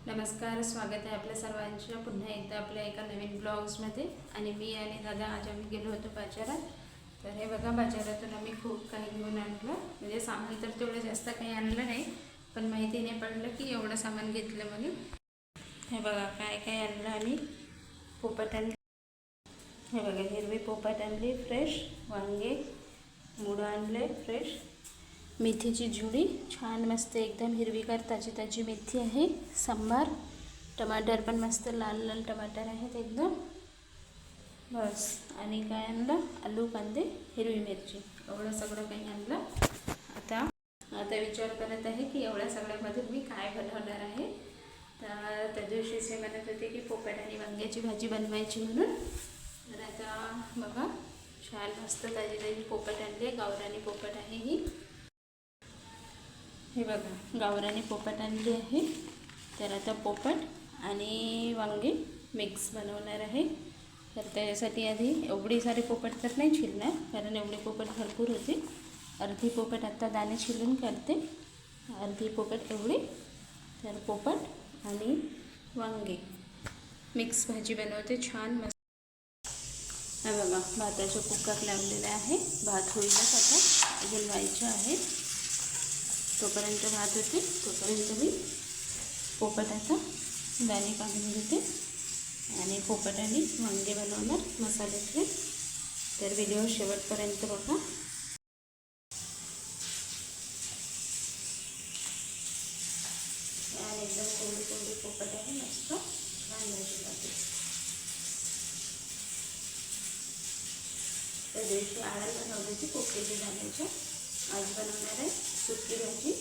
नमस्कार, स्वागत आहे आपल्या सर्वांच्या पुन्हा एकदा आपल्या एका नवीन ब्लॉग्समध्ये. आणि मी आणि दादा आज आम्ही गेलो होतो बाजारात. तर हे बघा, बाजारातून आम्ही खूप काही घेऊन आणलं. म्हणजे सामान तर तेवढं जास्त काही आणलं नाही, पण माहिती नाही पडलं की एवढं सामान घेतलं म्हणून. हे बघा काय काय आणलं आम्ही. पोपट आणली, हे बघा हिरवी पोपट आणली फ्रेश, वांगे, मुळं आणले फ्रेश, मेथीची जुडी छान मस्त एकदम हिरवीगार ताजी ताजी मेथी आहे, सांबार, टमाटर पण मस्त लाल लाल टमाटर आहेत एकदम, बस. आणि काय आणलं, आलू, कांदे, हिरवी मिरची, एवढं सगळं काही आणलं. आता विचार करत आहे की एवढ्या सगळ्यामधून मी काय बनवणार आहे. तर त्या दिवशीच हे म्हणत होते की पोपट आणि वांग्याची भाजी बनवायची म्हणून. तर आता बघा छान मस्त ताजी ताजी पोपट आणली, गावरानी पोपट आहे ही. हे बघा गावरानी पोपट आणली आहे. तर आता पोपट आणि वांगे मिक्स बनवणार आहे. तर त्यासाठी आधी एवढी सारी पोपट तर नाही छिलणार, कारण एवढे पोपट भरपूर होते. अर्धी पोपट आता दाणे छिलून करते, अर्धी पोपट एवढी. तर पोपट आणि वांगे मिक्स भाजी बनवते छान मस्त. हे बघा भाताचे कुकर लावलेले आहे, भात होईलच आता, अजून व्हायचे आहे. तोपर्यंत भात होते, तोपर्यंत मी पोपट आता दाणे काढून घेते आणि पोपट आणि वांगे बनवणार मसाल्याचे. तर व्हिडिओ शेवटपर्यंत बघा. आणि एकदम कोरडी कोरडी पोपट आहे, मस्त छान भाजी लागते. त्या दिवशी आळा बनवली होती पोपटीची दाण्याची, आज बनवणार आहे सुकी भाजी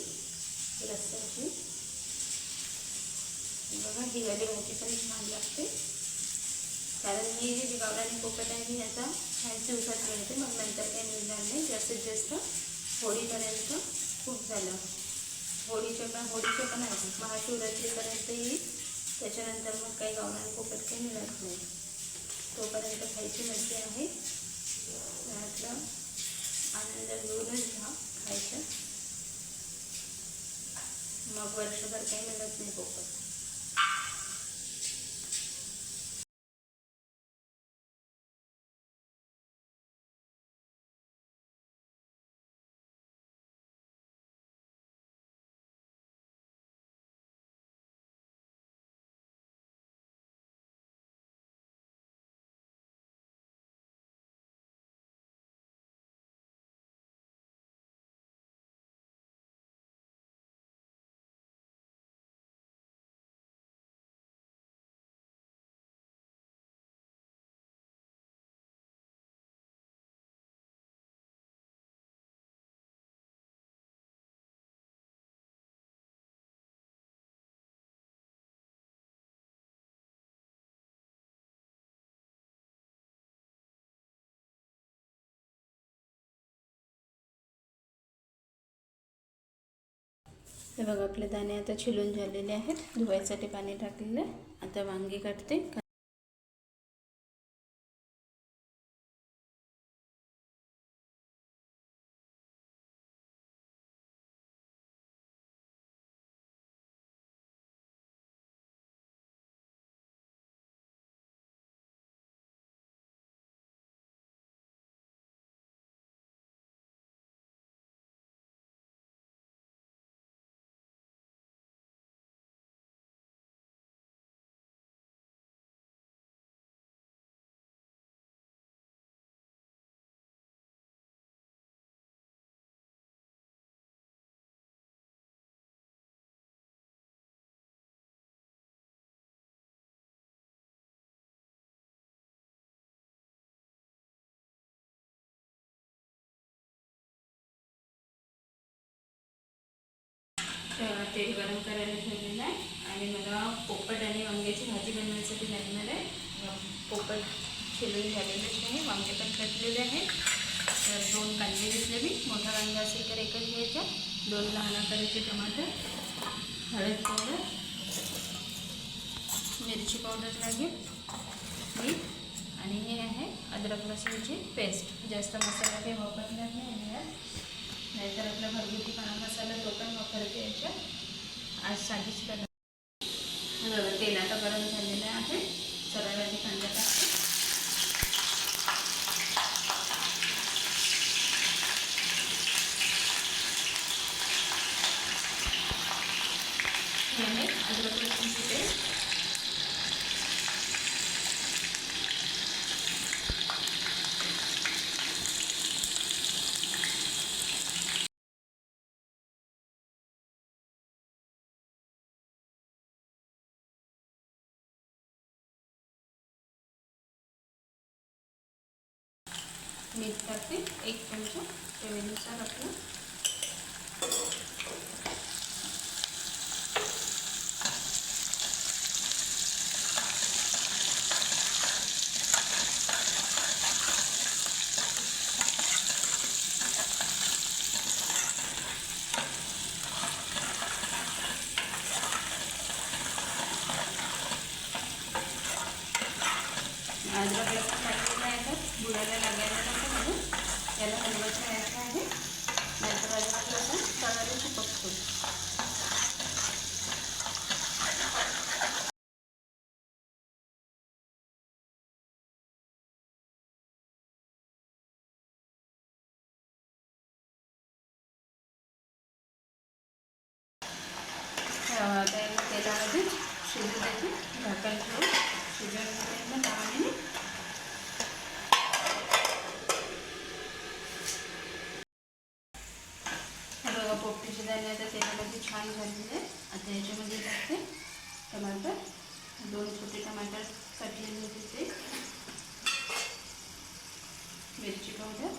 रस्स्याची. बघा ही वाली भाजी पण छान लागते, कारण ही जी गावरानी पोपट आहे ही आता 5 दिवसात मिळते, मग नंतर काही मिळणार नाही. जास्तीत जास्त होळीपर्यंत खूप झालं, होळीचे पण आहे, महाशिवरात्रीपर्यंत येईल. त्याच्यानंतर मग काही गावरानी पोपट काही मिळत नाही, तोपर्यंत खायची मजा आहे. त्यातलं आनंद घेऊनच घ्या खायचं, मग वर्षभर काही मिळत नाही पोपट. हे बघा आपले दाणे आता छिलून झालेले आहेत, धुवायसाठी पाणी टाकलेलं आहे. आता वांगी काटते. तेल गरम करायला ठेवलेलं आहे आणि मला पोपट आणि वांग्याची भाजी बनवण्यासाठी लागणार आहे. पोपट छिलून झालेलेच आहे, वांगे पण कटलेले आहेत. तर 2 कांदे घेतले मी, मोठा वांगा असेल तर एकच घ्यायचा, 2 लहान आकाराचे टमाटर, हळद पावडर, मिरची पावडर लागेल, मीठ, आणि हे आहे अद्रक लसूणची पेस्ट. जास्त मसाला काही वापरणार नाही यात, नाहीतर आपला घरगुती काळा मसाला तो पण वापरते याच्यात. आज साधीच बनव. टाकते, सर्वात आधी कांदा टाकते. अद्रक लसूणची पेस्ट, मीठ टाकते 1 चमचा चवीनुसार आपलं. अद्रक लसूण टाकलेलं आहे तर बुडायला लागायला नको म्हणून याला हलवत राहायचं आहे, नाहीतर अद्रक लसूण तळाला चिपकतो. आता तेलामध्ये शिजू द्यायची, झाकण ठेवून शिजवून घ्यायचं 10 मिनिट. बघा पोपटीचे दाणे आता तेलामध्ये छान झालेले. आता याच्यामध्ये टाकते टमाटर, 2 छोटे टमाटर काटलेले होते ते, मिरची पावडर,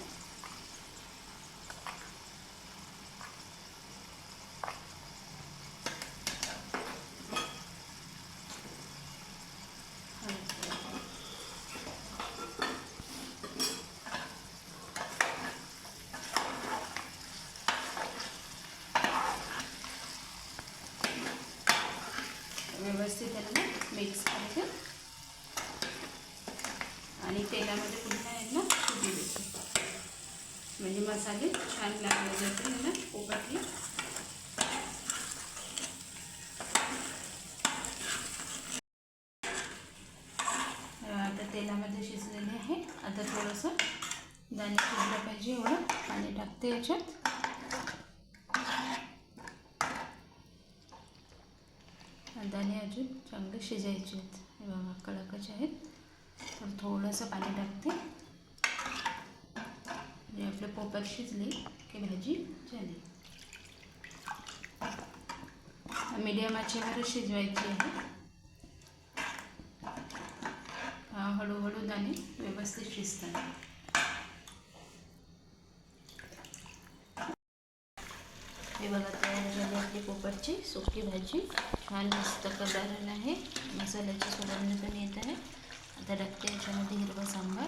व्यवस्थित त्याला मिक्स करायचं आणि तेलामध्ये पुन्हा यांना शिजू द्यायचं, म्हणजे मसाले छान लागले जाते याला पोपटला. आता तेलामध्ये शिजलेले आहे. आता थोडंसं दाणे शिजलं पाहिजे एवढं पाणी टाकते याच्यात. दाणे अजून चांगले शिजायचे आहेत, हे बघा कडकच आहेत. तर थोडंसं पाणी टाकते, म्हणजे आपले पोपट शिजले की भाजी झाली. मीडियम आचेवर शिजवायची आहे. हळूहळू दाणे व्यवस्थित शिजतात. हे बघा तयार झाली आपली पोपटची सुकी भाजी. छान मस्त कलर आला आहे, मसाल्याची सुगंध पण येत आहे. आता टाकते याच्यामध्ये हिरवा सांबार.